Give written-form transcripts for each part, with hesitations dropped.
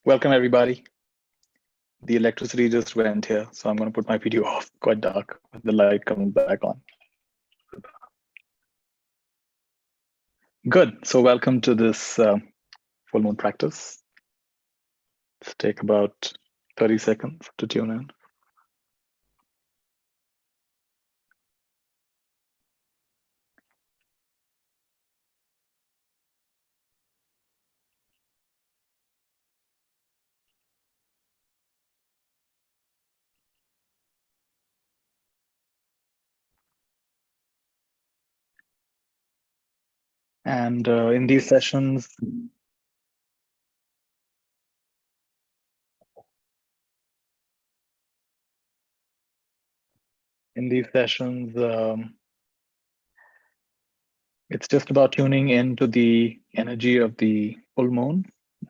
Welcome, everybody. The electricity just went here, so I'm going to put my video off. Quite dark with the light coming back on. Good. So welcome to this full moon practice. Let's take about 30 seconds to tune in. And in these sessions, it's just about tuning into the energy of the full moon.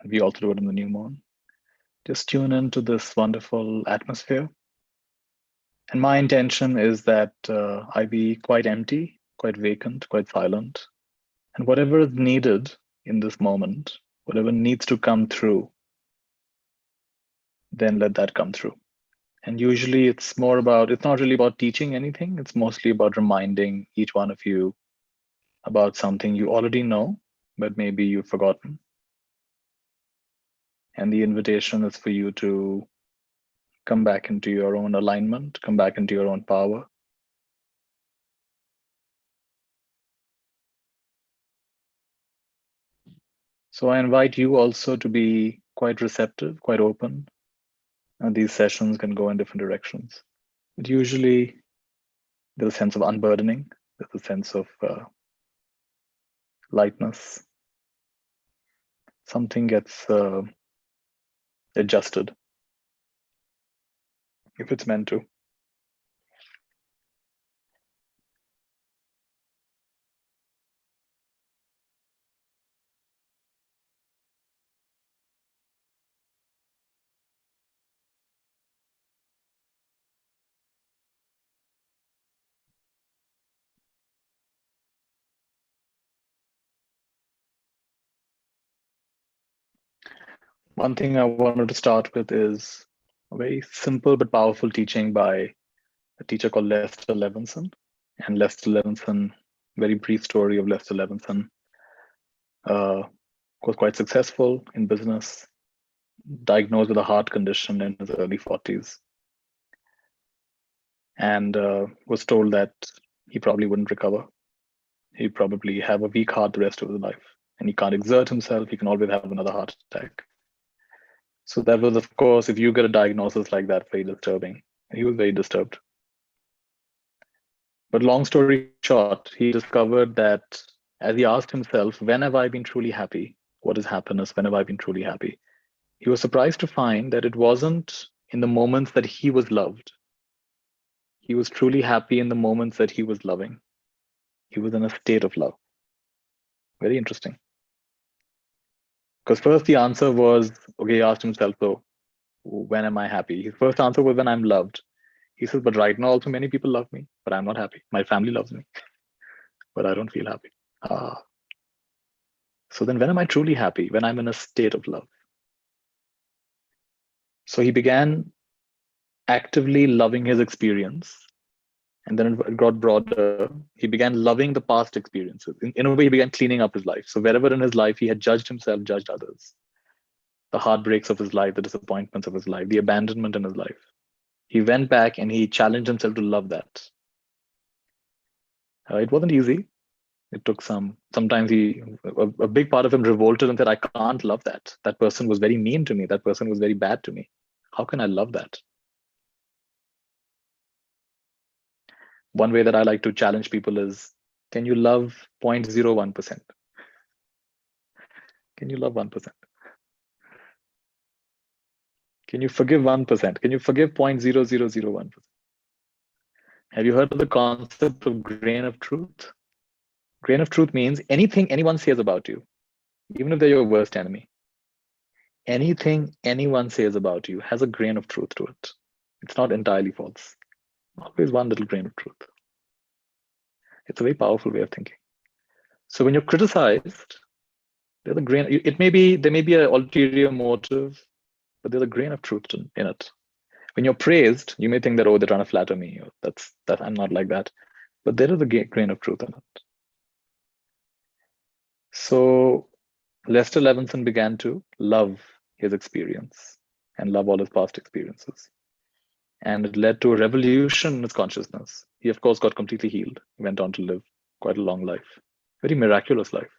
We also do it in the new moon. Just tune into this wonderful atmosphere. And my intention is that I be quite empty, quite vacant, quite silent. And whatever is needed in this moment, whatever needs to come through, then let that come through. And usually it's not really about teaching anything. It's mostly about reminding each one of you about something you already know, but maybe you've forgotten. And the invitation is for you to come back into your own alignment, come back into your own power. So I invite you also to be quite receptive, quite open. And these sessions can go in different directions. But usually there's a sense of unburdening. There's a sense of lightness. Something gets adjusted if it's meant to. One thing I wanted to start with is a very simple but powerful teaching by a teacher called Lester Levinson. And Lester Levinson, very brief story of Lester Levinson, was quite successful in business, diagnosed with a heart condition in his early 40s, and was told that he probably wouldn't recover. He'd probably have a weak heart the rest of his life, and he can't exert himself. He can always have another heart attack. So that was, of course, if you get a diagnosis like that, very disturbing. He was very disturbed. But long story short, he discovered that as he asked himself, when have I been truly happy? What is happiness? When have I been truly happy? He was surprised to find that it wasn't in the moments that he was loved. He was truly happy in the moments that he was loving. He was in a state of love. Very interesting. Because first the answer was, okay, he asked himself, so when am I happy? His first answer was when I'm loved. He says, but right now also many people love me, but I'm not happy. My family loves me, but I don't feel happy. So then when am I truly happy? When I'm in a state of love. So he began actively loving his experience. And then it got broader. He began loving the past experiences. In a way, he began cleaning up his life. So wherever in his life he had judged himself, judged others, the heartbreaks of his life, the disappointments of his life, the abandonment in his life, he went back and he challenged himself to love that. It wasn't easy. It took sometimes a big part of him revolted and said, I can't love that. That person was very mean to me. That person was very bad to me. How can I love that? One way that I like to challenge people is, can you love 0.01%? Can you love 1%? Can you forgive 1%? Can you forgive 0.0001%? Have you heard of the concept of grain of truth? Grain of truth means anything anyone says about you, even if they're your worst enemy, anything anyone says about you has a grain of truth to it. It's not entirely false. Always one little grain of truth. It's a very powerful way of thinking. So when you're criticized, there's a grain. There may be an ulterior motive. but there's a grain of truth in it. When you're praised, you may think that, oh, they're trying to flatter me. Or that I'm not like that. But there is a grain of truth in it. So Lester Levinson began to love his experience and love all his past experiences. And it led to a revolution in his consciousness. He, of course, got completely healed. He went on to live quite a long life, very miraculous life.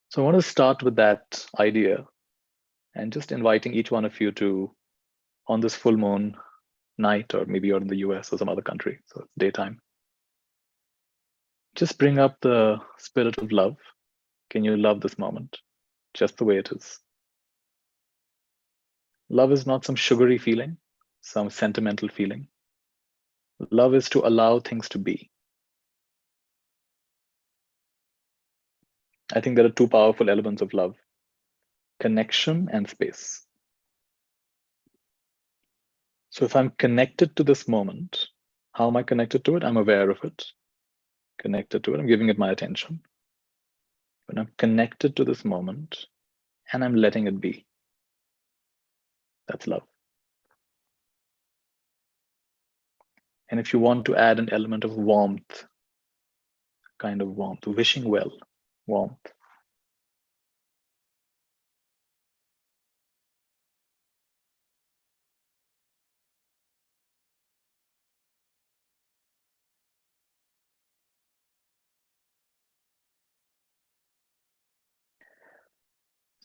So I want to start with that idea and just inviting each one of you to, on this full moon night, or maybe you're in the US or some other country, so it's daytime, just bring up the spirit of love. Can you love this moment just the way it is? Love is not some sugary feeling, some sentimental feeling. Love is to allow things to be. I think there are two powerful elements of love: connection and space. So if I'm connected to this moment, how am I connected to it? I'm aware of it, connected to it, I'm giving it my attention. When I'm connected to this moment and I'm letting it be, that's love. And if you want to add an element of warmth, kind of warmth, wishing well, warmth.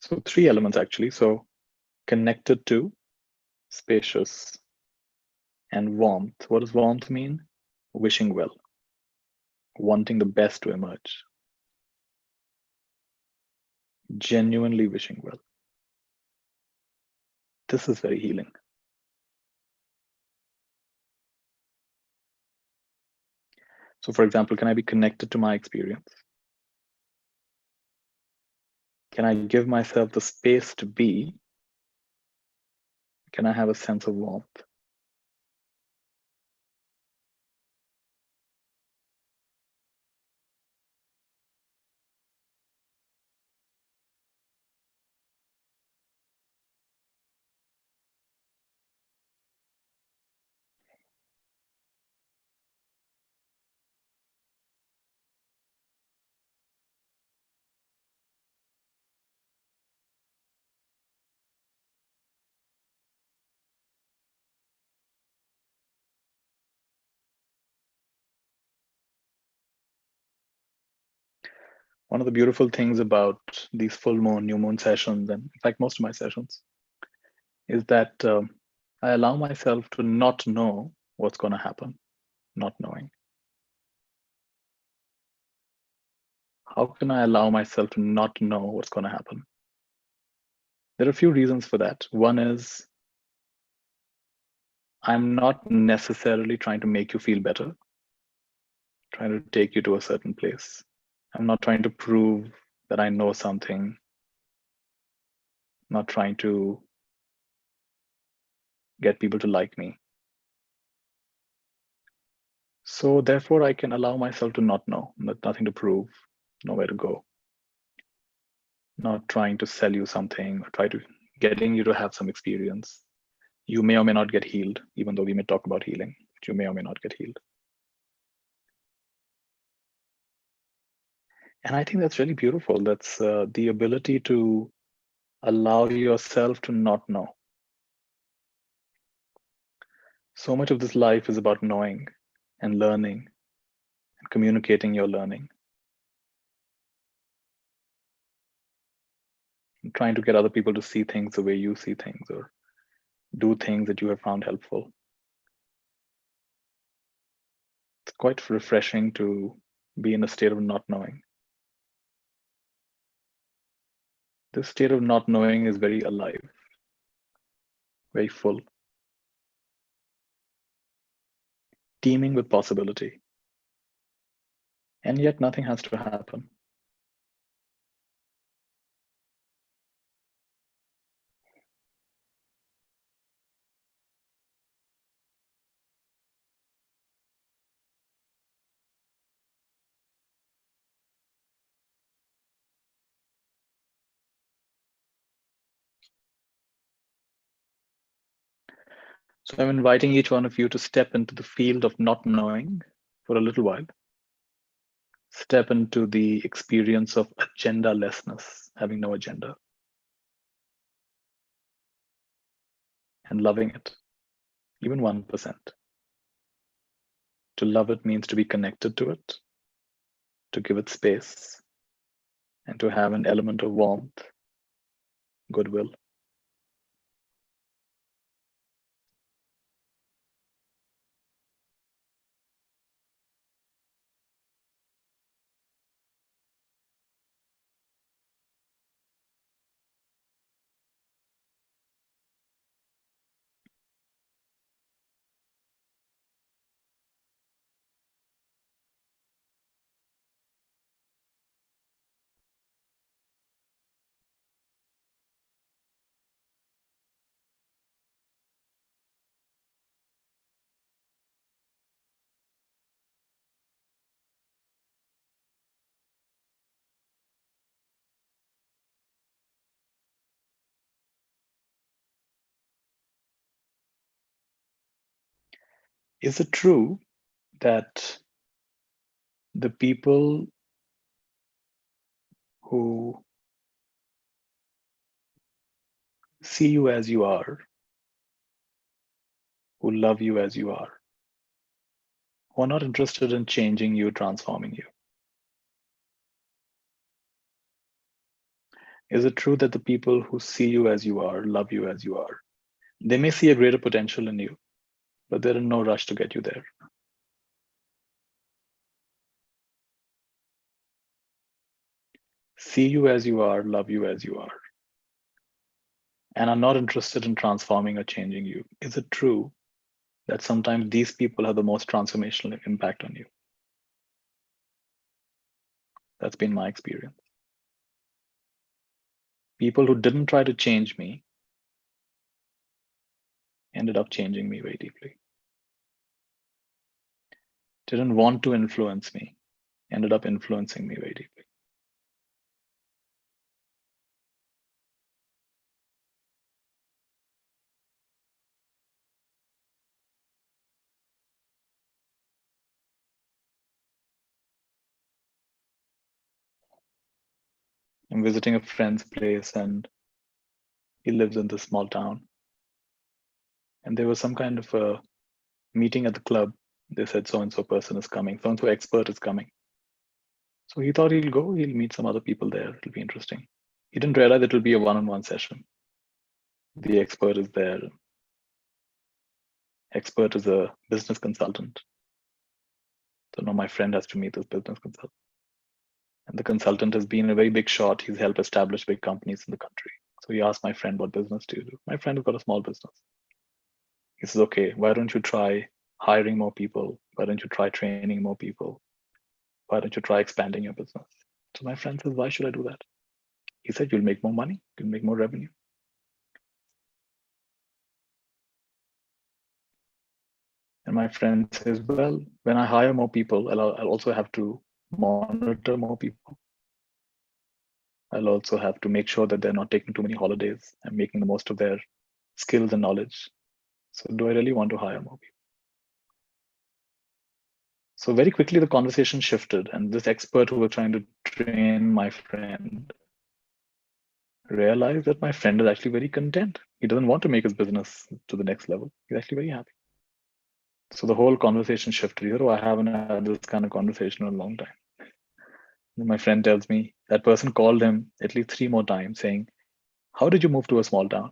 So three elements actually. So connected to, spacious, and warmth. What does warmth mean? Wishing well, wanting the best to emerge, genuinely wishing well. This is very healing. So for example, can I be connected to my experience? Can I give myself the space to be? Can I have a sense of warmth? One of the beautiful things about these full moon, new moon sessions, and in fact, most of my sessions, is that I allow myself to not know what's going to happen, not knowing. How can I allow myself to not know what's going to happen? There are a few reasons for that. One is I'm not necessarily trying to make you feel better, trying to take you to a certain place. I'm not trying to prove that I know something, not trying to get people to like me. So therefore, I can allow myself to not know, nothing to prove, nowhere to go. Not trying to sell you something or try to getting you to have some experience. You may or may not get healed, even though we may talk about healing, but you may or may not get healed. And I think that's really beautiful. That's the ability to allow yourself to not know. So much of this life is about knowing and learning and communicating your learning, and trying to get other people to see things the way you see things or do things that you have found helpful. It's quite refreshing to be in a state of not knowing. This state of not knowing is very alive, very full, teeming with possibility. And yet nothing has to happen. So I'm inviting each one of you to step into the field of not knowing for a little while. Step into the experience of agenda-lessness, having no agenda, and loving it, even 1%. To love it means to be connected to it, to give it space, and to have an element of warmth, goodwill. Is it true that the people who see you as you are, who love you as you are, who are not interested in changing you, transforming you? Is it true that the people who see you as you are, love you as you are, they may see a greater potential in you, but they're in no rush to get you there? See you as you are, love you as you are, and are not interested in transforming or changing you. Is it true that sometimes these people have the most transformational impact on you? That's been my experience. People who didn't try to change me ended up changing me very deeply. Didn't want to influence me, ended up influencing me very deeply. I'm visiting a friend's place and he lives in this small town. And there was some kind of a meeting at the club. They said so and so person is coming, so and so expert is coming. So he thought he'll go, he'll meet some other people there. It'll be interesting. He didn't realize it will be a one-on-one session. The expert is there. Expert is a business consultant. So now my friend has to meet this business consultant. And the consultant has been a very big shot. He's helped establish big companies in the country. So he asked my friend, what business do you do? My friend has got a small business. He says, okay, why don't you try hiring more people? Why don't you try training more people? Why don't you try expanding your business? So my friend says, why should I do that? He said, you'll make more money, you'll make more revenue. And my friend says, well, when I hire more people, I'll also have to monitor more people. I'll also have to make sure that they're not taking too many holidays and making the most of their skills and knowledge. So do I really want to hire more people? So very quickly, the conversation shifted, and this expert who was trying to train my friend realized that my friend is actually very content. He doesn't want to make his business to the next level. He's actually very happy. So the whole conversation shifted. He said, oh, I haven't had this kind of conversation in a long time. And my friend tells me that person called him at least 3 more times saying, how did you move to a small town?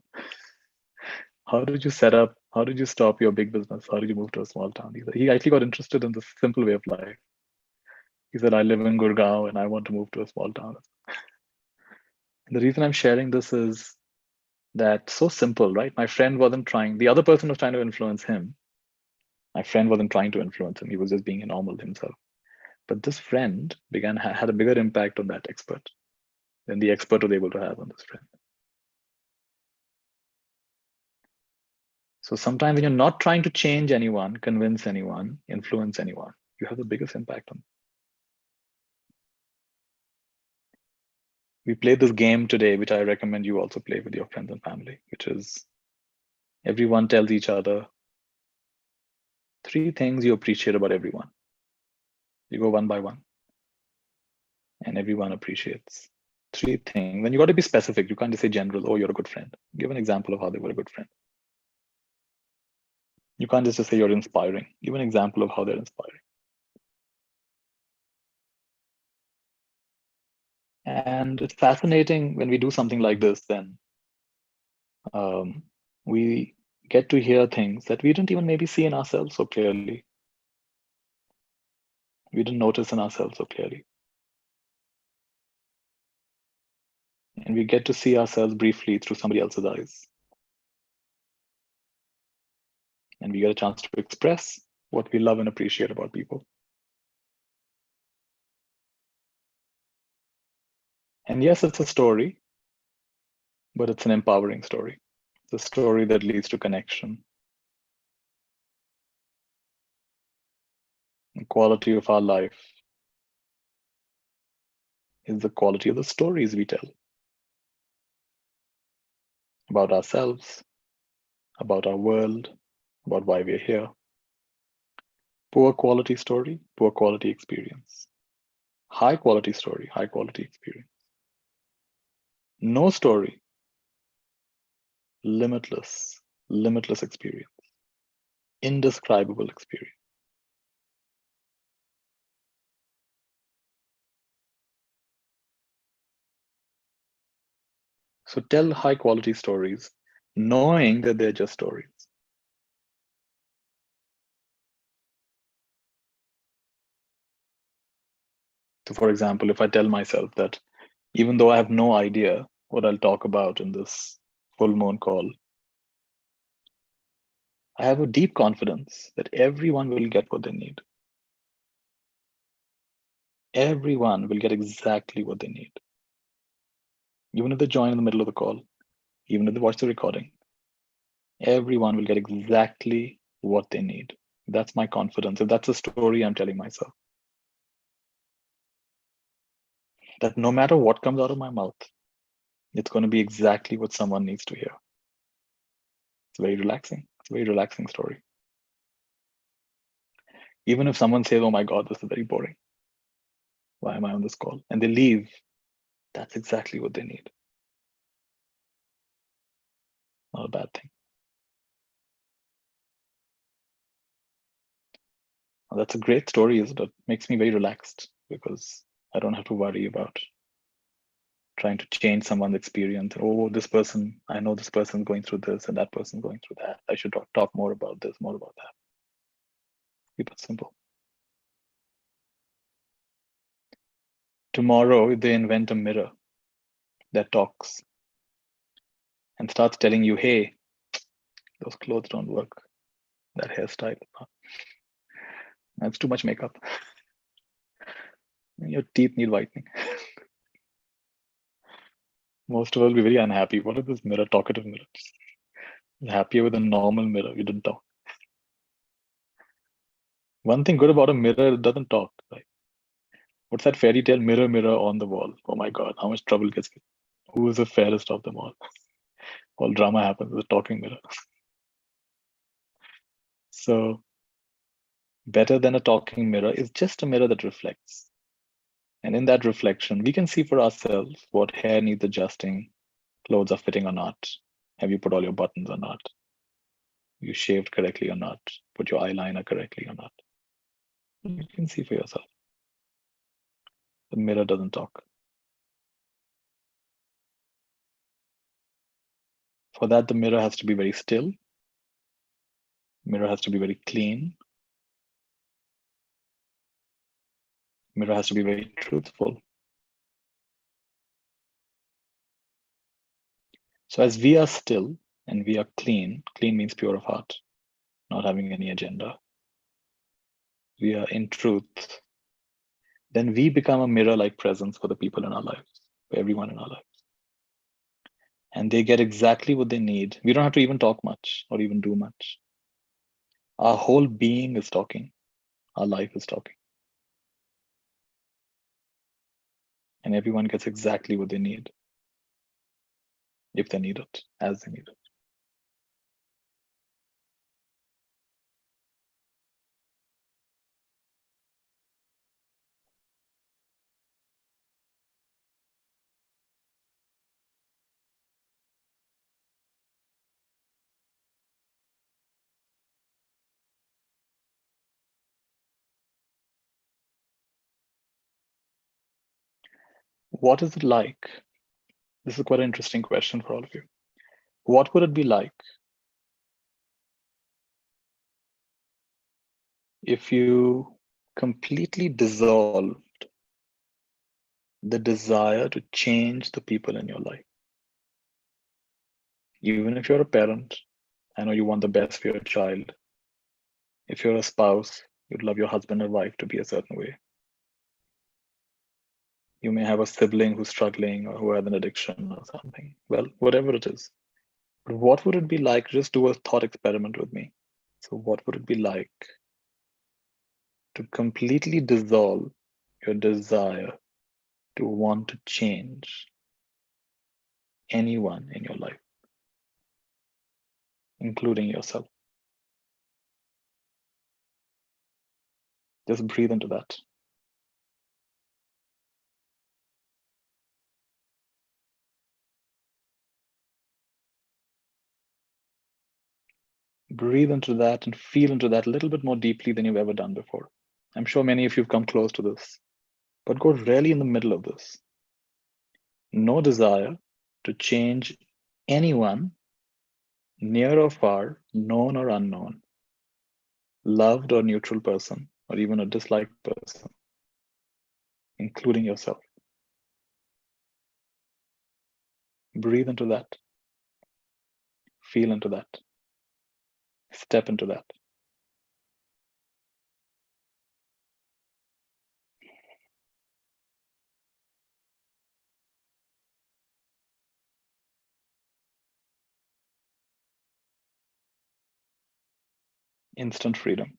How did you set up? How did you stop your big business? How did you move to a small town? He actually got interested in the simple way of life. He said, I live in Gurgaon and I want to move to a small town. And the reason I'm sharing this is that so simple, right? My friend wasn't trying, the other person was trying to influence him. My friend wasn't trying to influence him. He was just being a normal himself. But this friend had a bigger impact on that expert than the expert was able to have on this friend. So sometimes when you're not trying to change anyone, convince anyone, influence anyone, you have the biggest impact on them. We played this game today, which I recommend you also play with your friends and family, which is everyone tells each other 3 things you appreciate about everyone. You go one by one, and everyone appreciates 3 things. Then you got to be specific. You can't just say general, oh, you're a good friend. Give an example of how they were a good friend. You can't just say you're inspiring. Give an example of how they're inspiring. And it's fascinating when we do something like this, then we get to hear things that we didn't even maybe see in ourselves so clearly. We didn't notice in ourselves so clearly. And we get to see ourselves briefly through somebody else's eyes. And we get a chance to express what we love and appreciate about people. And yes, it's a story, but it's an empowering story. It's a story that leads to connection. The quality of our life is the quality of the stories we tell about ourselves, about our world, about why we're here. Poor quality story, poor quality experience. High quality story, high quality experience. No story, limitless, limitless experience. Indescribable experience. So tell high quality stories, knowing that they're just stories. So for example, if I tell myself that even though I have no idea what I'll talk about in this full moon call, I have a deep confidence that everyone will get what they need. Everyone will get exactly what they need. Even if they join in the middle of the call, even if they watch the recording, everyone will get exactly what they need. That's my confidence. If that's a story I'm telling myself, that no matter what comes out of my mouth, it's going to be exactly what someone needs to hear. It's very relaxing. It's a very relaxing story. Even if someone says, oh my God, this is very boring. Why am I on this call? And they leave, that's exactly what they need. Not a bad thing. Well, that's a great story, isn't it? Makes me very relaxed because I don't have to worry about trying to change someone's experience. Oh, this person, I know this person's going through this and that person's going through that. I should talk more about this, more about that. Keep it simple. Tomorrow, if they invent a mirror that talks and starts telling you, hey, those clothes don't work, that hairstyle, that's too much makeup. Your teeth need whitening. Most of us will be very unhappy. What is this mirror, talkative mirror? Happier with a normal mirror, you didn't talk. One thing good about a mirror, it doesn't talk. Right? What's that fairy tale? Mirror, mirror on the wall. Oh my God, how much trouble gets me. Who is the fairest of them all? All drama happens with a talking mirror. So better than a talking mirror is just a mirror that reflects. And in that reflection, we can see for ourselves what hair needs adjusting, clothes are fitting or not. Have you put all your buttons or not? You shaved correctly or not? Put your eyeliner correctly or not? You can see for yourself. The mirror doesn't talk. For that, the mirror has to be very still. Mirror has to be very clean. Mirror has to be very truthful. So as we are still and we are clean, clean means pure of heart, not having any agenda. We are in truth. Then we become a mirror-like presence for the people in our lives, for everyone in our lives. And they get exactly what they need. We don't have to even talk much or even do much. Our whole being is talking. Our life is talking. And everyone gets exactly what they need, if they need it, as they need it. What is it like? This is quite an interesting question for all of you. What would it be like if you completely dissolved the desire to change the people in your life? Even if you're a parent, I know you want the best for your child. If you're a spouse, you'd love your husband or wife to be a certain way. You may have a sibling who's struggling or who has an addiction or something. Well, whatever it is. But what would it be like? Just do a thought experiment with me. So, what would it be like to completely dissolve your desire to want to change anyone in your life, including yourself? Just breathe into that. Breathe into that and feel into that a little bit more deeply than you've ever done before. I'm sure many of you have come close to this, but go really in the middle of this. No desire to change anyone, near or far, known or unknown, loved or neutral person, or even a disliked person, including yourself. Breathe into that. Feel into that. Step into that. Instant freedom.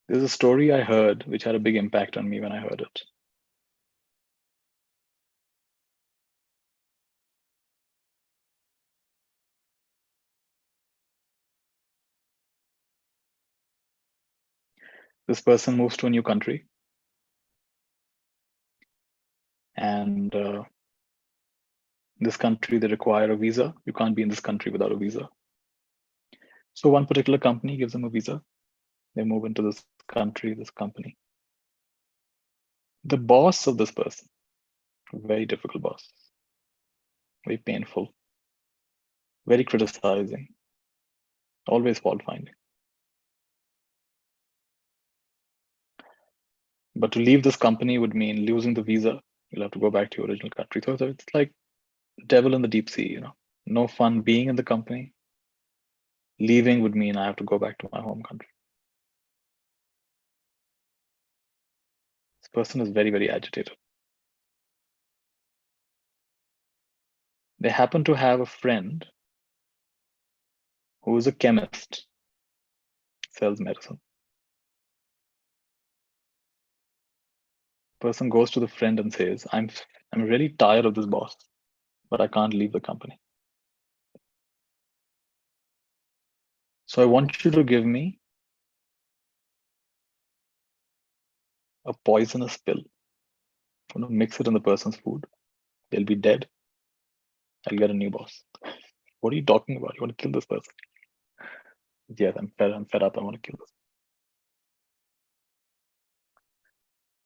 There's a story I heard which had a big impact on me when I heard it. This person moves to a new country, and this country they require a visa. You can't be in this country without a visa. So one particular company gives them a visa. They move into this country, this company. The boss of this person, very difficult boss, very painful, very criticizing, always fault finding. But to leave this company would mean losing the visa. You'll have to go back to your original country. So it's like devil in the deep sea, you know. No fun being in the company. Leaving would mean I have to go back to my home country. This person is very, very agitated. They happen to have a friend who is a chemist, sells medicine. Person goes to the friend and says, I'm really tired of this boss, but I can't leave the company. So I want you to give me a poisonous pill. I'm going to mix it in the person's food. They'll be dead. I'll get a new boss. What are you talking about? You want to kill this person? Yes, I'm fed up. I want to kill this.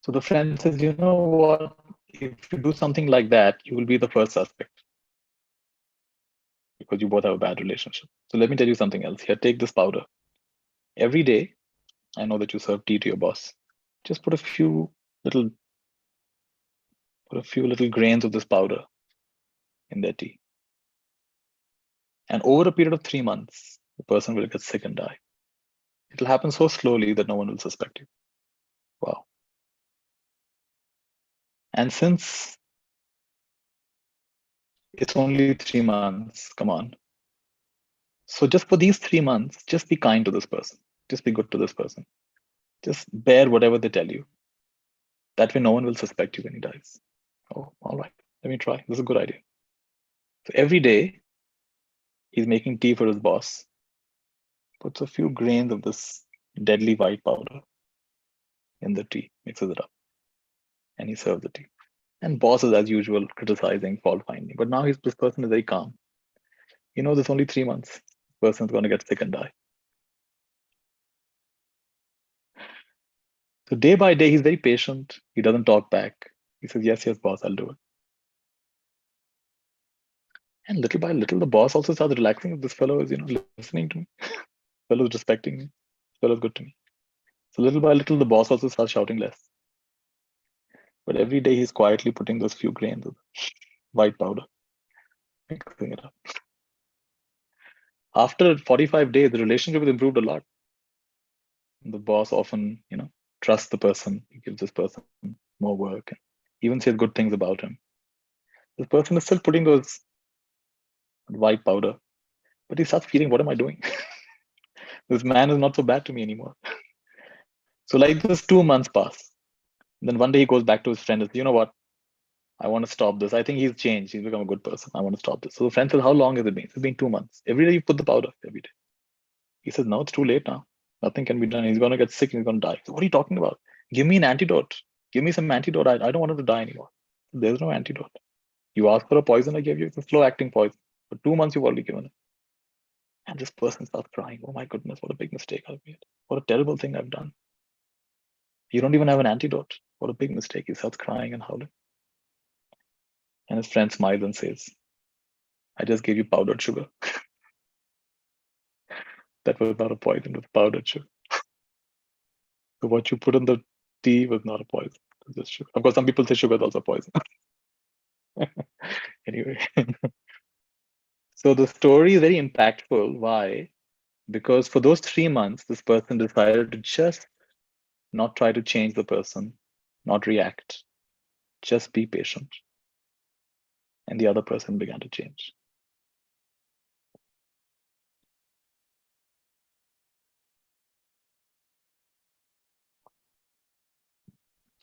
So the friend says, you know what? If you do something like that, you will be the first suspect because you both have a bad relationship. So let me tell you something else. Here, take this powder. Every day, I know that you serve tea to your boss. Just little put a few little grains of this powder in their tea. And over a period of 3 months, the person will get sick and die. It'll happen so slowly that no one will suspect you. Wow. And since it's only 3 months, come on. So just for these 3 months, just be kind to this person. Just be good to this person. Just bear whatever they tell you. That way, no one will suspect you when he dies. Oh, all right. Let me try. This is a good idea. So every day, he's making tea for his boss, puts a few grains of this deadly white powder in the tea, mixes it up, and he serves the tea. And boss is, as usual, criticizing, fault finding. But now this person is very calm. He knows it's only 3 months. This person's going to get sick and die. So day by day, he's very patient. He doesn't talk back. He says, yes, yes, boss, I'll do it. And little by little, the boss also starts relaxing. This fellow is, listening to me. This fellow is respecting me. This fellow is good to me. So little by little, the boss also starts shouting less. But every day, he's quietly putting those few grains of white powder, mixing it up. After 45 days, the relationship has improved a lot. The boss often, trusts the person. He gives this person more work and even says good things about him. This person is still putting those white powder, but he starts feeling, what am I doing? This man is not so bad to me anymore. So like this 2 months pass. Then one day he goes back to his friend and says, you know what? I want to stop this. I think he's changed. He's become a good person. I want to stop this. So the friend says, how long has it been? It's been 2 months. Every day you put the powder, every day. He says, no, it's too late now. Nothing can be done. He's going to get sick. He's going to die. So what are you talking about? Give me an antidote. Give me some antidote. I don't want him to die anymore. There's no antidote. You asked for a poison, I gave you. It's a slow acting poison. For 2 months, you've already given it. And this person starts crying. Oh my goodness, what a big mistake I've made. What a terrible thing I've done. You don't even have an antidote. What a big mistake. He starts crying and howling. And his friend smiles and says, I just gave you powdered sugar. That was not a poison, it was powdered sugar. So what you put in the tea was not a poison. It was just sugar. Of course, some people say sugar is also poison. Anyway. So the story is very impactful. Why? Because for those 3 months, this person decided to just not try to change the person, not react, just be patient. And the other person began to change.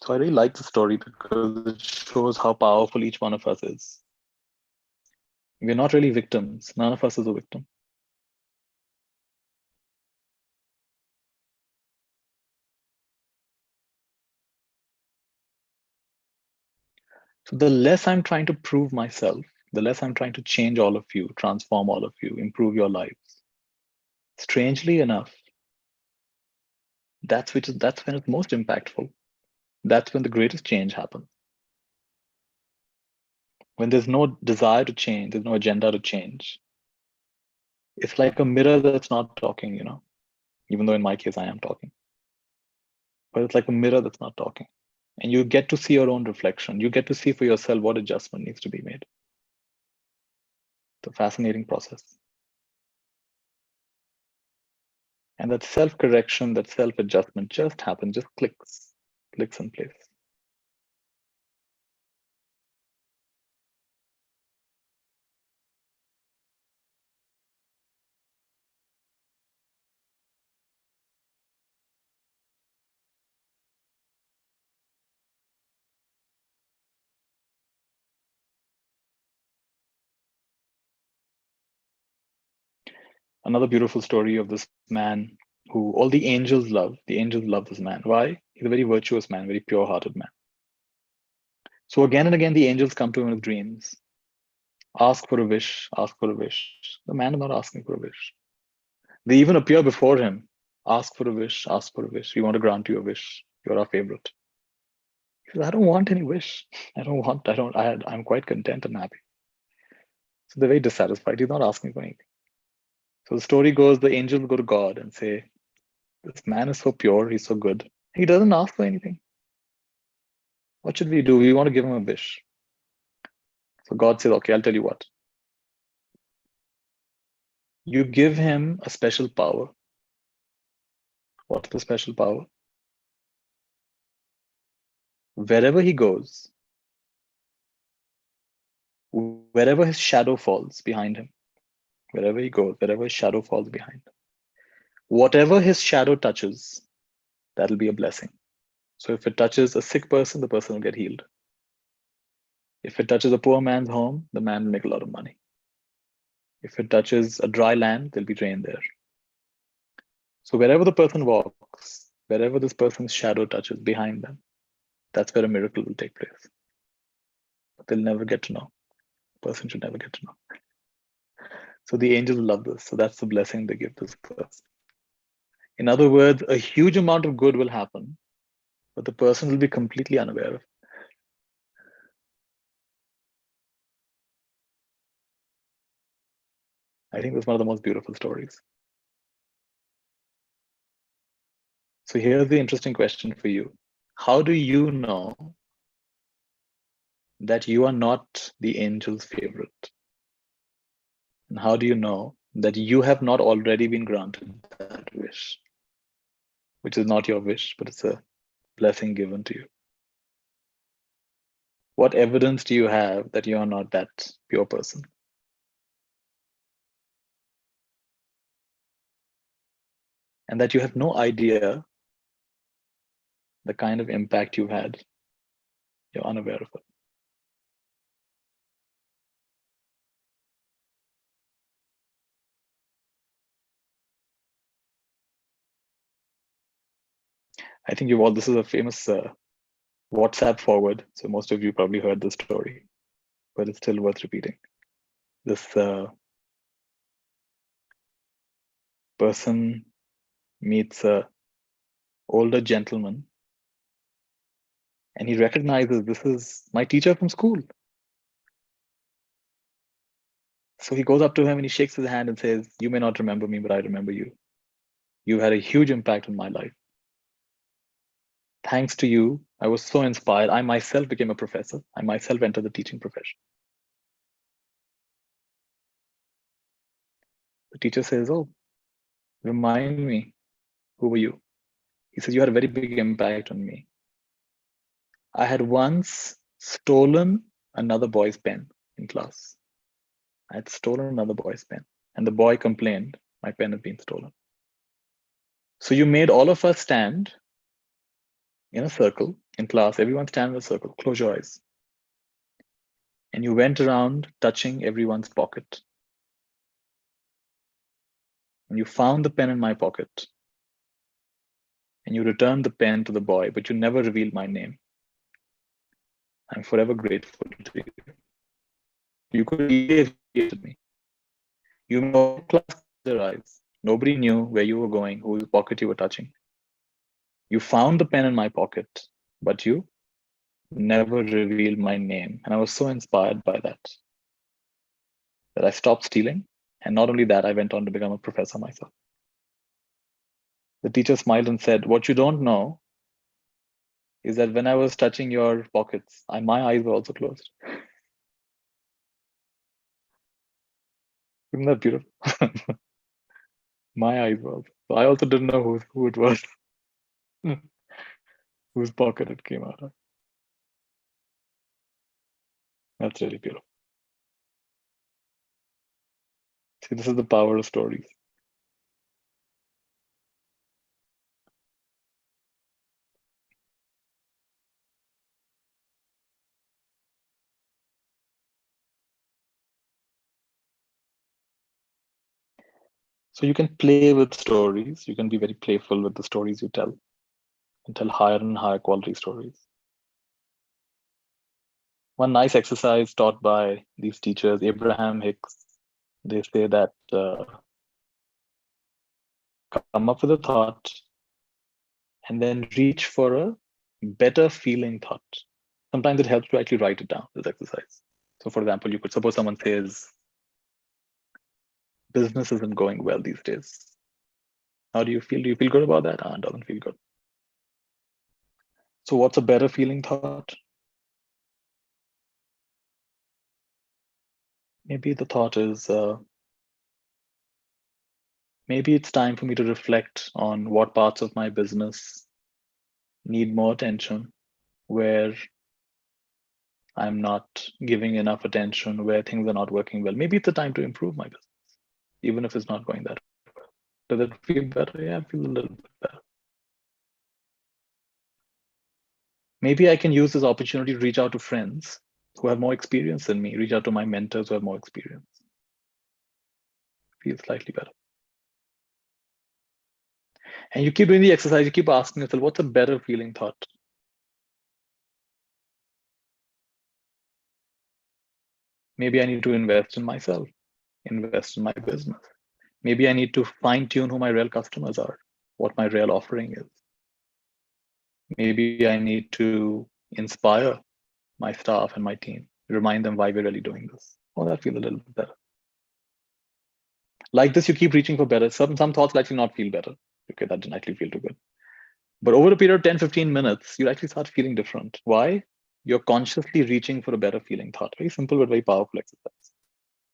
So I really like the story because it shows how powerful each one of us is. We're not really victims. None of us is a victim. So the less I'm trying to prove myself, the less I'm trying to change all of you, transform all of you, improve your lives. Strangely enough, that's when it's most impactful. That's when the greatest change happens. When there's no desire to change, there's no agenda to change. It's like a mirror that's not talking, even though in my case I am talking. But it's like a mirror that's not talking. And you get to see your own reflection. You get to see for yourself what adjustment needs to be made. It's a fascinating process. And that self-correction, that self-adjustment just happens, just clicks in place. Another beautiful story of this man who all the angels love. The angels love this man. Why? He's a very virtuous man, very pure-hearted man. So again and again, the angels come to him in dreams. Ask for a wish, ask for a wish. The man is not asking for a wish. They even appear before him. Ask for a wish, ask for a wish. We want to grant you a wish. You're our favorite. He says, I don't want any wish. I'm quite content and happy. So they're very dissatisfied. He's not asking for anything. So the story goes, the angels go to God and say, This man is so pure, he's so good. He doesn't ask for anything. What should we do? We want to give him a wish. So God says, okay, I'll tell you what. You give him a special power. What's the special power? Wherever he goes, wherever his shadow falls behind him, wherever he goes, wherever his shadow falls behind, whatever his shadow touches, that'll be a blessing. So if it touches a sick person, the person will get healed. If it touches a poor man's home, the man will make a lot of money. If it touches a dry land, there'll be rain there. So wherever the person walks, wherever this person's shadow touches behind them, that's where a miracle will take place. But they'll never get to know. The person should never get to know. So the angels love this. So that's the blessing they give this person. In other words, a huge amount of good will happen, but the person will be completely unaware of it. I think that's one of the most beautiful stories. So here's the interesting question for you. How do you know that you are not the angel's favorite? And how do you know that you have not already been granted that wish, which is not your wish, but it's a blessing given to you? What evidence do you have that you are not that pure person? And that you have no idea the kind of impact you had. You're unaware of it. I think you've all, this is a famous WhatsApp forward. So most of you probably heard the story, but it's still worth repeating. This person meets a older gentleman and he recognizes this is my teacher from school. So he goes up to him and he shakes his hand and says, you may not remember me, but I remember you. You had a huge impact on my life. Thanks to you, I was so inspired. I myself became a professor. I myself entered the teaching profession. The teacher says, oh, remind me, who were you? He says, you had a very big impact on me. I had once stolen another boy's pen in class. I had stolen another boy's pen, and the boy complained my pen had been stolen. So you made all of us stand in a circle in class. Everyone stand in a circle, close your eyes. And you went around touching everyone's pocket. And you found the pen in my pocket. And you returned the pen to the boy, but you never revealed my name. I'm forever grateful to you. You could easily have created me. You made all class close their eyes. Nobody knew where you were going, whose pocket you were touching. You found the pen in my pocket, but you never revealed my name. And I was so inspired by that I stopped stealing. And not only that, I went on to become a professor myself. The teacher smiled and said, what you don't know is that when I was touching your pockets, my eyes were also closed. Isn't that beautiful? My eyes were also. So I also didn't know who it was, whose pocket it came out of. That's really beautiful. See, this is the power of stories. So you can play with stories. You can be very playful with the stories you tell, and tell higher and higher quality stories. One nice exercise taught by these teachers, Abraham Hicks, they say that come up with a thought and then reach for a better feeling thought. Sometimes it helps to actually write it down, this exercise. So for example, you could suppose someone says, business isn't going well these days. How do you feel? Do you feel good about that? It doesn't feel good. So what's a better feeling thought? Maybe the thought is, maybe it's time for me to reflect on what parts of my business need more attention, where I'm not giving enough attention, where things are not working well. Maybe it's a time to improve my business, even if it's not going that well. Does it feel better? Yeah, I feel a little bit better. Maybe I can use this opportunity to reach out to friends who have more experience than me, reach out to my mentors who have more experience. Feel slightly better. And you keep doing the exercise, you keep asking yourself, what's a better feeling thought? Maybe I need to invest in myself, invest in my business. Maybe I need to fine tune who my real customers are, what my real offering is. Maybe I need to inspire my staff and my team, remind them why we're really doing this. Oh, that feels a little bit better. Like this, you keep reaching for better. Some thoughts will actually not feel better. Okay, that didn't actually feel too good. But over a period of 10, 15 minutes, you actually start feeling different. Why? You're consciously reaching for a better feeling thought. Very simple but very powerful exercise.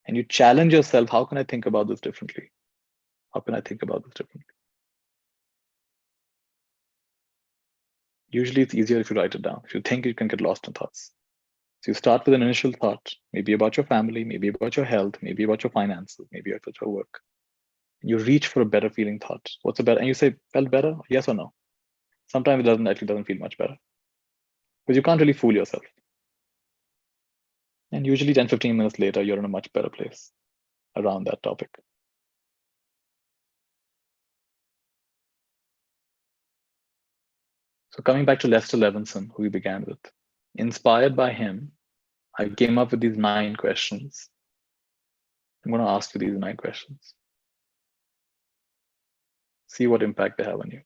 And you challenge yourself, how can I think about this differently? How can I think about this differently? Usually it's easier if you write it down. If you think, you can get lost in thoughts. So you start with an initial thought, maybe about your family, maybe about your health, maybe about your finances, maybe about your work. You reach for a better feeling thought. What's a better? And you say, felt better? Yes or no? Sometimes it doesn't feel much better. Because you can't really fool yourself. And usually 10, 15 minutes later, you're in a much better place around that topic. So coming back to Lester Levinson, who we began with, inspired by him, I came up with these 9 questions. I'm going to ask you these 9 questions. See what impact they have on you.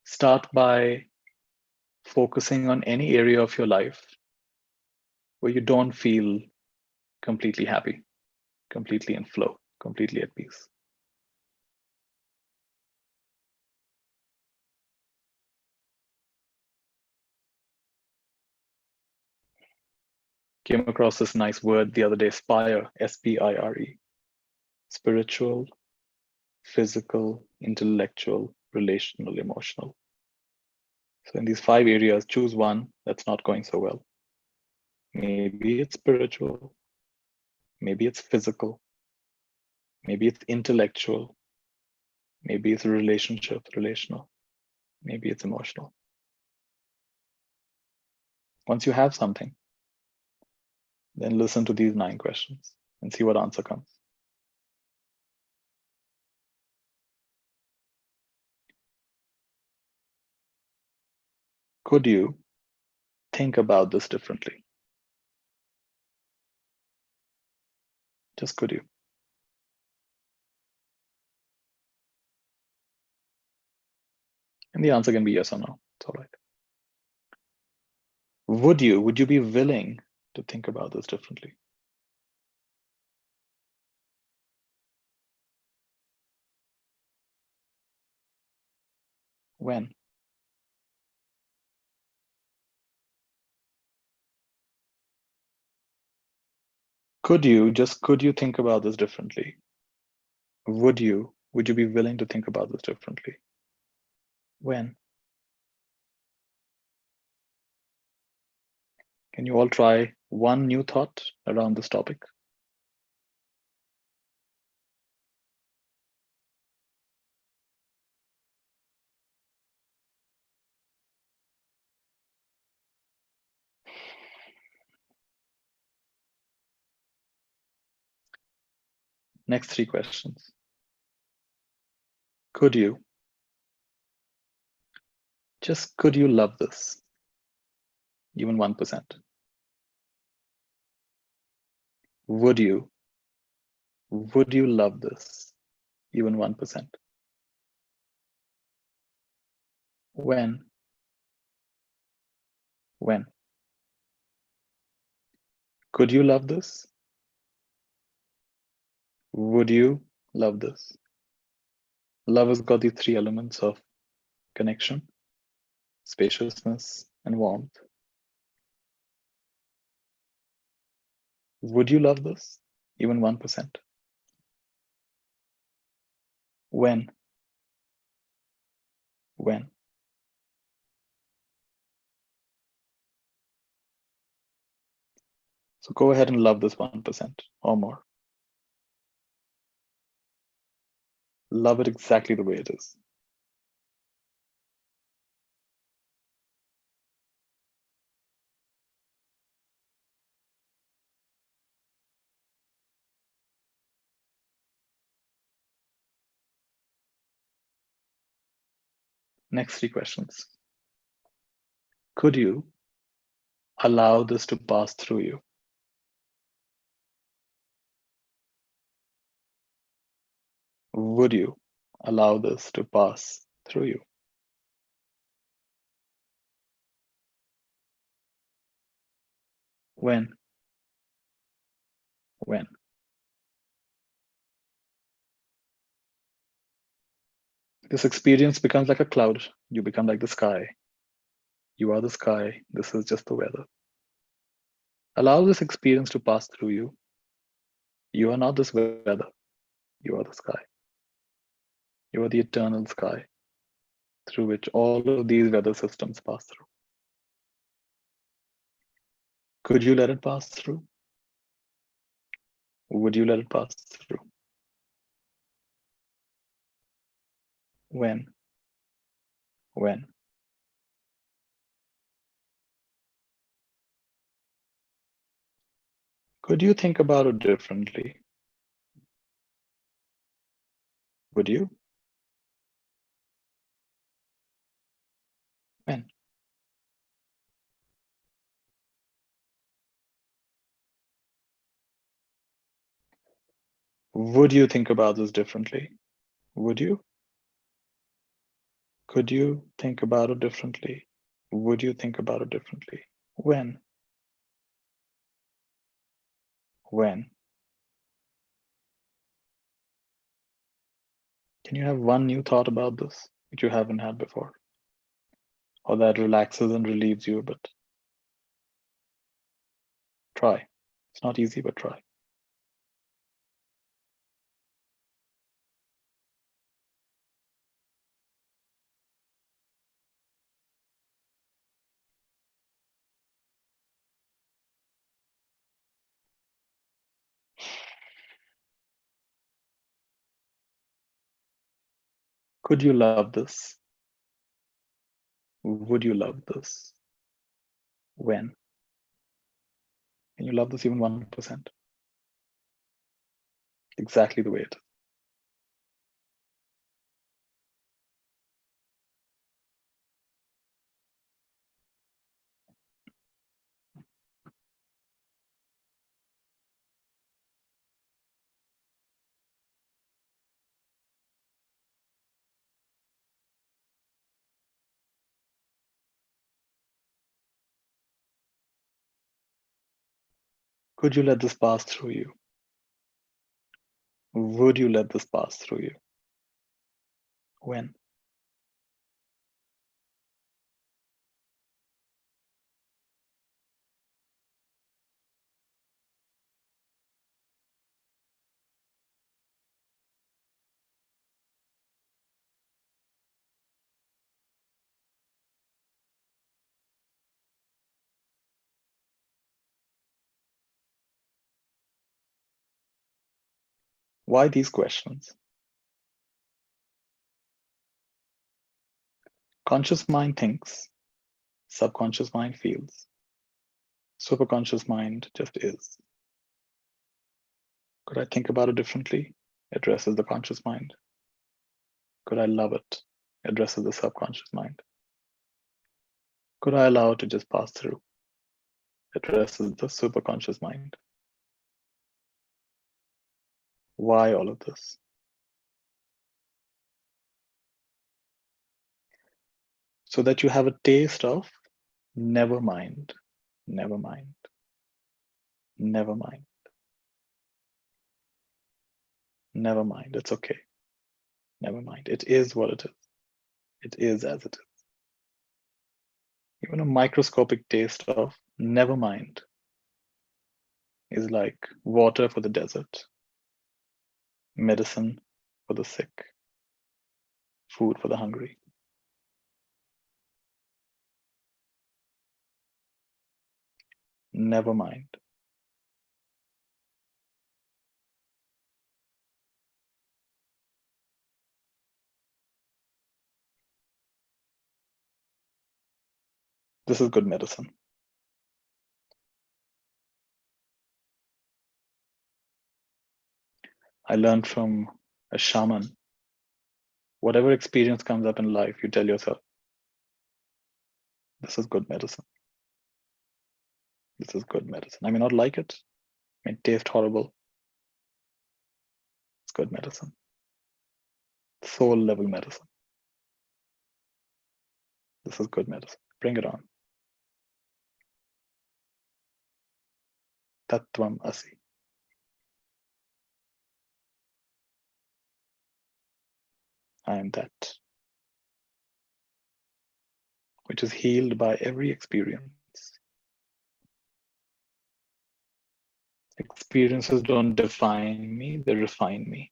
Start by focusing on any area of your life where you don't feel completely happy, completely in flow, completely at peace. Came across this nice word the other day, SPIRE, SPIRE. Spiritual, physical, intellectual, relational, emotional. So in these 5 areas, choose one that's not going so well. Maybe it's spiritual, maybe it's physical, maybe it's intellectual, maybe it's relational, maybe it's emotional. Once you have something, then listen to these 9 questions and see what answer comes. Could you think about this differently? Just could you? And the answer can be yes or no. It's all right. Would you be willing to think about this differently? When? Could you think about this differently? Would you be willing to think about this differently? When? Can you all try one new thought around this topic? Next 3 questions. Could you love this? Even 1%. Would you love this? Even 1%. When? When? Could you love this? Would you love this? Love has got these three elements of connection, spaciousness, and warmth. Would you love this? Even 1%? When? When? So go ahead and love this 1% or more. Love it exactly the way it is. Next three questions. Could you allow this to pass through you? Would you allow this to pass through you? When? When? This experience becomes like a cloud. You become like the sky. You are the sky. This is just the weather. Allow this experience to pass through you. You are not this weather. You are the sky. You are the eternal sky through which all of these weather systems pass through. Could you let it pass through? Would you let it pass through? When? When? Could you think about it differently? Would you? When? Would you think about this differently? Would you? Could you think about it differently? Would you think about it differently? When? When? Can you have one new thought about this which you haven't had before? Or that relaxes and relieves you a bit? Try. It's not easy, but try. Could you love this? Would you love this? When? Can you love this even 1%? Exactly the way it is. Could you let this pass through you? Would you let this pass through you? When? Why these questions? Conscious mind thinks, subconscious mind feels, superconscious mind just is. Could I think about it differently? Addresses the conscious mind. Could I love it? Addresses the subconscious mind. Could I allow it to just pass through? Addresses the superconscious mind. Why all of this? So that you have a taste of never mind, never mind, never mind. Never mind. It's okay. Never mind. It is what it is. It is as it is. Even a microscopic taste of never mind is like water for the desert, medicine for the sick, food for the hungry. Never mind. This is good medicine. I learned from a shaman. Whatever experience comes up in life, you tell yourself, this is good medicine. This is good medicine. I may not like it. It may taste horrible. It's good medicine. Soul level medicine. This is good medicine. Bring it on. Tattvam Asi. I am that which is healed by every experience. Experiences don't define me, they refine me.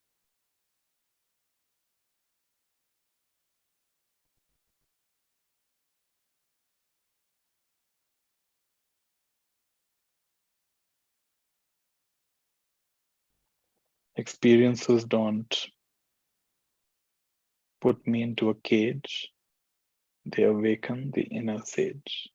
Experiences don't put me into a cage, they awaken the inner sage.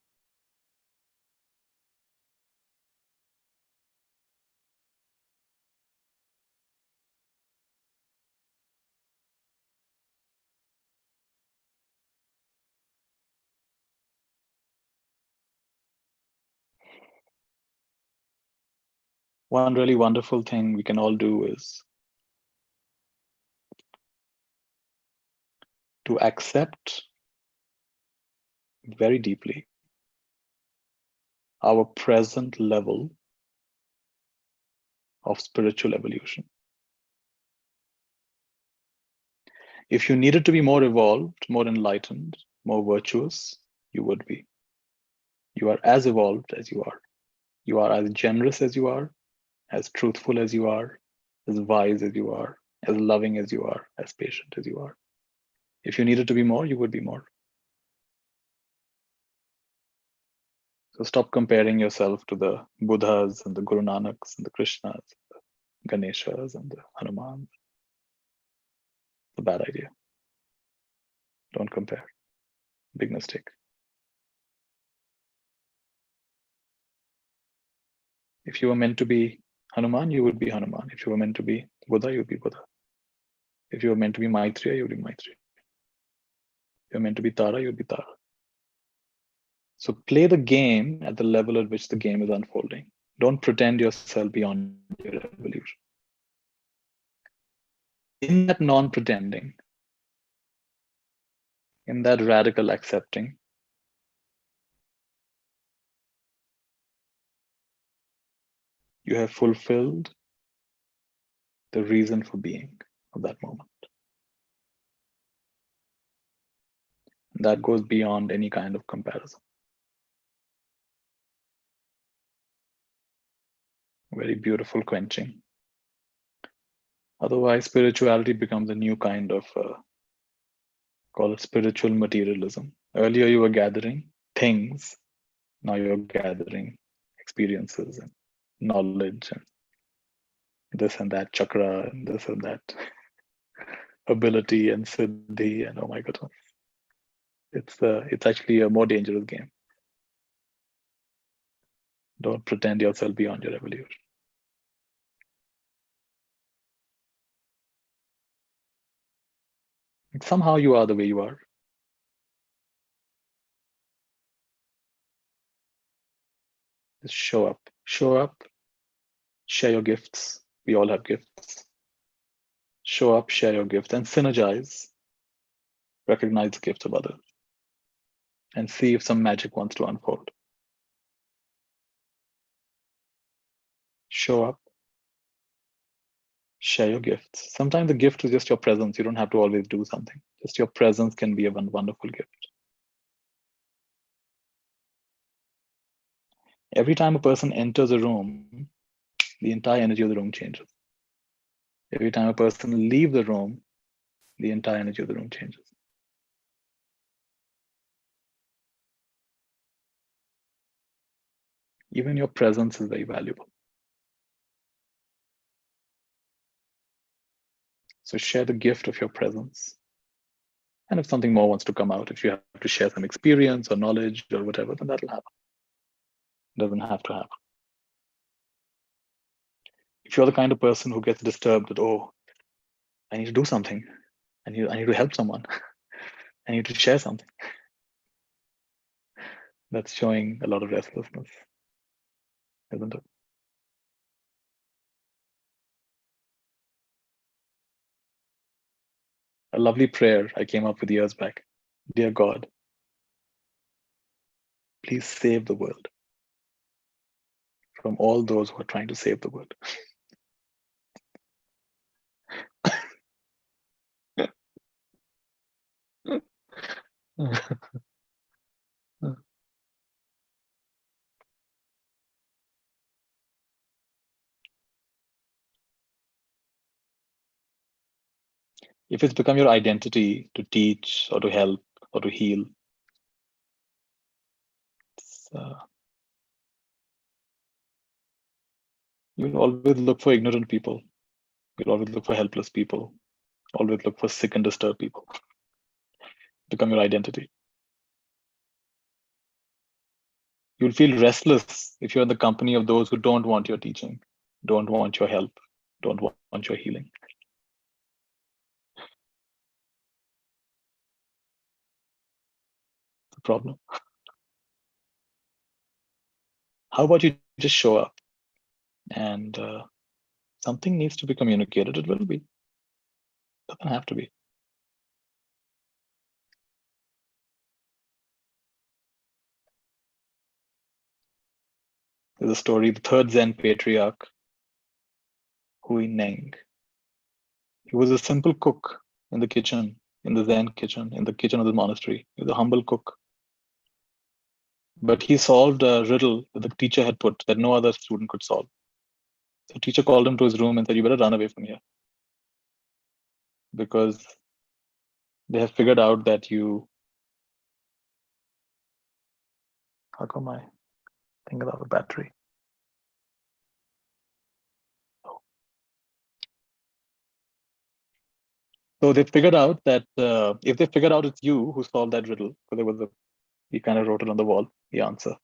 One really wonderful thing we can all do is to accept very deeply our present level of spiritual evolution. If you needed to be more evolved, more enlightened, more virtuous, you would be. You are as evolved as you are. You are as generous as you are, as truthful as you are, as wise as you are, as loving as you are, as patient as you are. If you needed to be more, you would be more. So stop comparing yourself to the Buddhas and the Guru Nanaks and the Krishnas, the Ganeshas and the Hanumans. It's a bad idea. Don't compare. Big mistake. If you were meant to be Hanuman, you would be Hanuman. If you were meant to be Buddha, you would be Buddha. If you were meant to be Maitreya, you would be Maitreya. If you're meant to be Tara, you would be Tara. So play the game at the level at which the game is unfolding. Don't pretend yourself beyond your evolution. In that non-pretending, in that radical accepting, you have fulfilled the reason for being of that moment. That goes beyond any kind of comparison. Very beautiful quenching. Otherwise, spirituality becomes a new kind of, call it spiritual materialism. Earlier, you were gathering things. Now you're gathering experiences and knowledge and this and that chakra and this and that ability and siddhi and oh my goodness. It's actually a more dangerous game. Don't pretend yourself beyond your evolution. Somehow you are the way you are. Just show up. Show up. Share your gifts. We all have gifts. Show up, share your gift, and synergize. Recognize the gifts of others. And see if some magic wants to unfold. Show up. Share your gifts. Sometimes the gift is just your presence. You don't have to always do something. Just your presence can be a wonderful gift. Every time a person enters a room, the entire energy of the room changes. Every time a person leaves the room, the entire energy of the room changes. Even your presence is very valuable. So share the gift of your presence. And if something more wants to come out, if you have to share some experience or knowledge or whatever, then that'll happen. It doesn't have to happen. If you're the kind of person who gets disturbed that, oh, I need to do something, I need to help someone, I need to share something, that's showing a lot of restlessness, isn't it? A lovely prayer I came up with years back. Dear God, please save the world from all those who are trying to save the world. If it's become your identity to teach or to help or to heal, you'll always look for ignorant people. You'll always look for helpless people. Always look for sick and disturbed people. Become your identity. You'll feel restless if you're in the company of those who don't want your teaching, don't want your help, don't want your healing. The problem. How about you just show up and something needs to be communicated? It will be. Doesn't have to be. There's a story, the third Zen patriarch, Hui Neng. He was a simple cook in the kitchen, in the Zen kitchen, in the kitchen of the monastery. He was a humble cook. But he solved a riddle that the teacher had put that no other student could solve. So teacher called him to his room and said, you better run away from here. Because they have figured out that you, how come I think about the battery? Oh. So they figured out that if they figured out it's you who solved that riddle, because there was he kind of wrote it on the wall, the answer,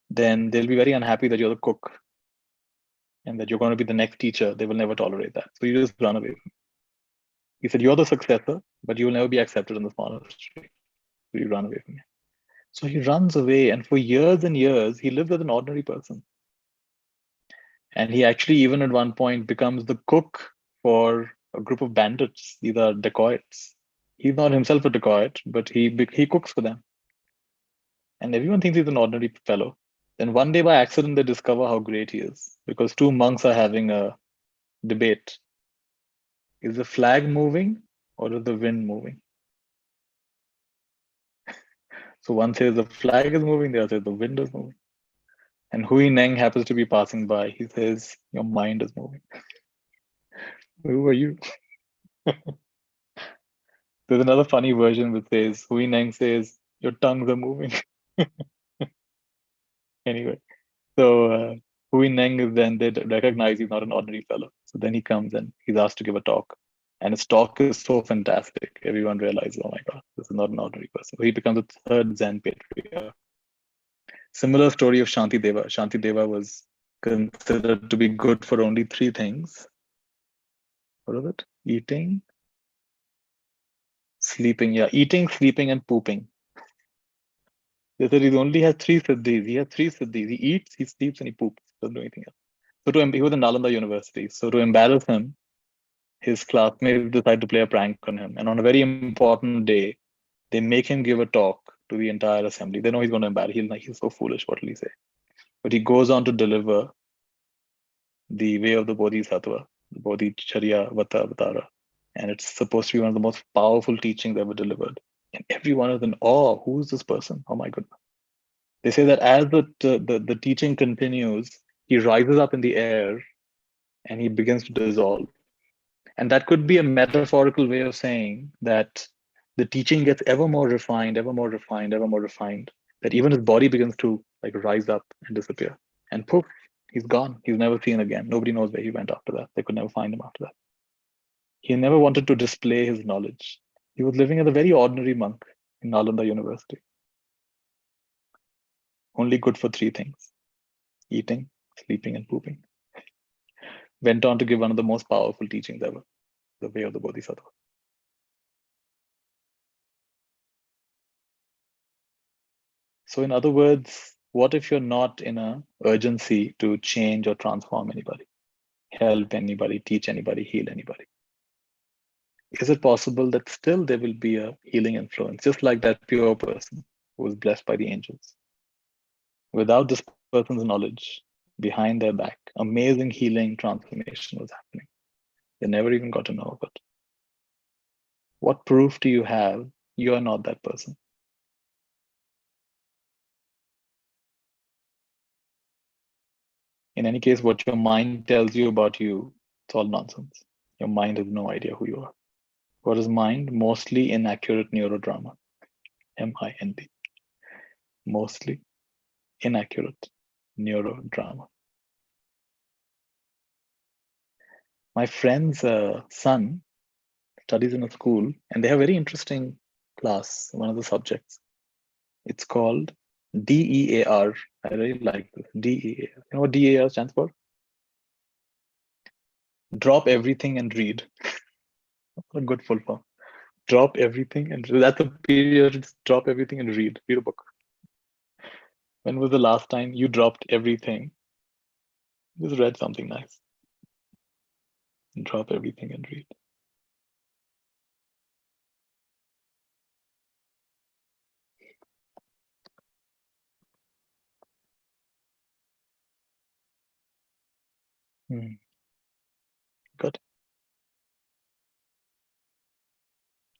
then they'll be very unhappy that you're the cook and that you're going to be the next teacher. They will never tolerate that. So you just run away. He said, you're the successor, but you will never be accepted in this monastery. So you run away from me. So he runs away, and for years and years, he lived as an ordinary person. And he actually, even at one point, becomes the cook for a group of bandits. These are dacoits. He's not himself a dacoit, but he cooks for them. And everyone thinks he's an ordinary fellow. Then one day, by accident, they discover how great he is, because two monks are having a debate. Is the flag moving or is the wind moving? So one says the flag is moving, the other says the wind is moving. And Hui Neng happens to be passing by. He says, your mind is moving. Who are you? There's another funny version which says, Hui Neng says, your tongues are moving. Anyway, so Hui Neng is then, they recognize he's not an ordinary fellow. So then he comes and he's asked to give a talk. And his talk is so fantastic. Everyone realizes, oh my God, this is not an ordinary person. So he becomes the third Zen patriarch. Similar story of Shanti Deva. Shanti Deva was considered to be good for only three things. What was it? Eating, sleeping. Yeah, eating, sleeping, and pooping. They said he only has three siddhis. He has three siddhis. He eats, he sleeps, and he poops. Doesn't do anything else. So he was in Nalanda University. So to embarrass him, his classmates decide to play a prank on him. And on a very important day, they make him give a talk to the entire assembly. They know he's going to embarrass. He's so foolish. What will he say? But he goes on to deliver the way of the Bodhisattva. the Bodhicharya Vatara. And it's supposed to be one of the most powerful teachings ever delivered. And everyone is in awe. Who is this person? Oh my goodness. They say that as the teaching continues, he rises up in the air and he begins to dissolve. And that could be a metaphorical way of saying that the teaching gets ever more refined, ever more refined, ever more refined, that even his body begins to like rise up and disappear. And poof, he's gone. He's never seen again. Nobody knows where he went after that. They could never find him after that. He never wanted to display his knowledge. He was living as a very ordinary monk in Nalanda University, only good for three things: eating, sleeping, and pooping. Went on to give one of the most powerful teachings ever, the way of the Bodhisattva. So, in other words, what if you're not in a urgency to change or transform anybody, help anybody, teach anybody, heal anybody? Is it possible that still there will be a healing influence, just like that pure person who was blessed by the angels? Without this person's knowledge, behind their back, amazing healing transformation was happening. They never even got to know of it. What proof do you have you are not that person? In any case, what your mind tells you about you, it's all nonsense. Your mind has no idea who you are. What is mind? Mostly inaccurate neurodrama. MIND. Mostly inaccurate neurodrama. My friend's son studies in a school, and they have a very interesting class, one of the subjects. It's called DEAR. I really like this. DEAR. You know what DEAR stands for? Drop everything and read. What a good full form. Drop everything and that's a period. Drop everything and read. Read a book. When was the last time you dropped everything? Just read something nice. Drop everything and read. Good.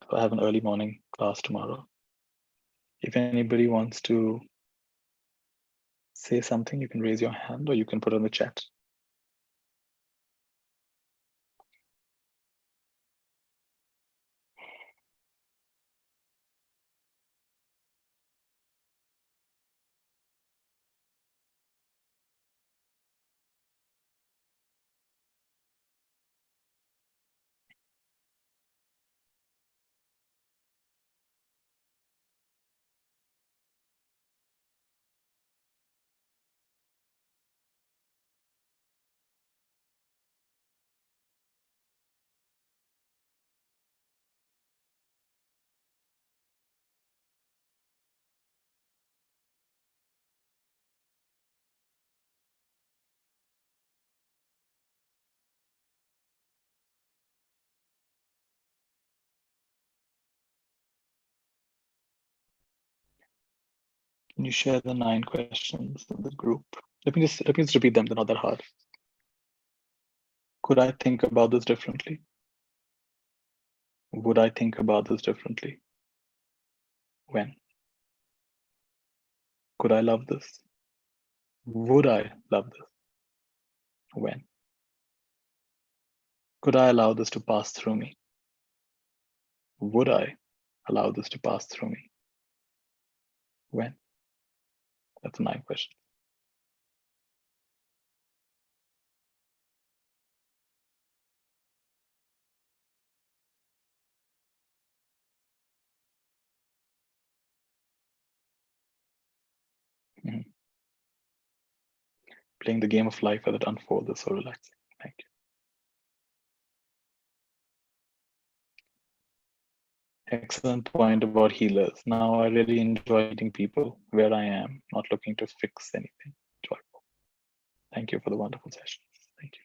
So I have an early morning class tomorrow. If anybody wants to say something, you can raise your hand or you can put it in the chat. Can you share the 9 questions in the group? Let me just repeat them. They're not that hard. Could I think about this differently? Would I think about this differently? When? Could I love this? Would I love this? When? Could I allow this to pass through me? Would I allow this to pass through me? When? That's 9 questions. Mhm. Playing the game of life as it unfolds is so relaxing. Thank you. Excellent point about healers. Now I really enjoy meeting people where I am, not looking to fix anything. Joyful. Thank you for the wonderful sessions. Thank you.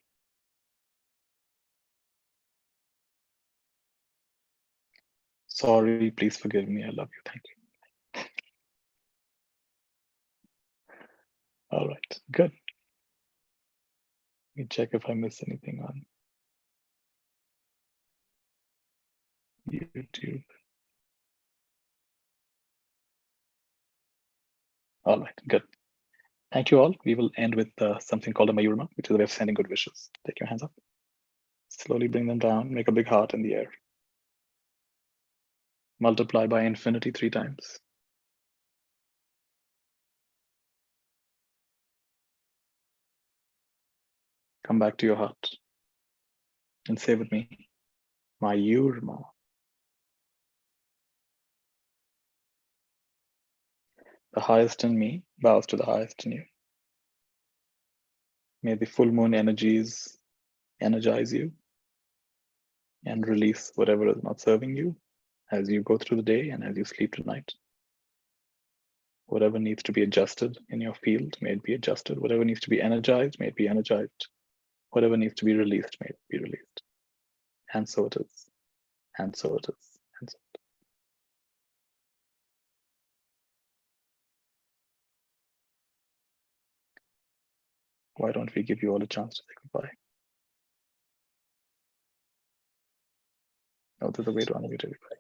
Sorry, please forgive me. I love you. Thank you. All right, good. Let me check if I missed anything on. YouTube. All right, good. Thank you all. We will end with something called a Mayurma, which is a way of sending good wishes. Take your hands up. Slowly bring them down. Make a big heart in the air. Multiply by infinity 3 times. Come back to your heart and say with me, Mayurma. The highest in me bows to the highest in you. May the full moon energies energize you and release whatever is not serving you as you go through the day and as you sleep tonight. Whatever needs to be adjusted in your field, may it be adjusted. Whatever needs to be energized, may it be energized. Whatever needs to be released, may it be released. And so it is. And so it is. And so it is. Why don't we give you all a chance to say goodbye? Oh, there's a way to unmute everybody.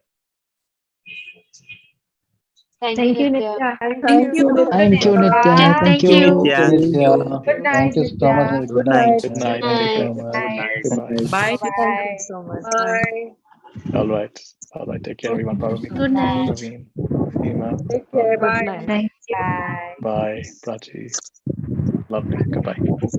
Thank you, Nithya. Thank you. Thank you, Nitya. Bye. Thank Thank you, you. Nitya. Good night, Thank you so much. Nithya. Good night. Good night. Thank you Take so care. much. Goodbye. Bye. Thank you so much. Bye. All right. All right. Take care, everyone. Parveen, Good night. Praveen, Seema, Take care. Bhavna. Bye. Bye. Bye. Prachi. Lovely. Goodbye.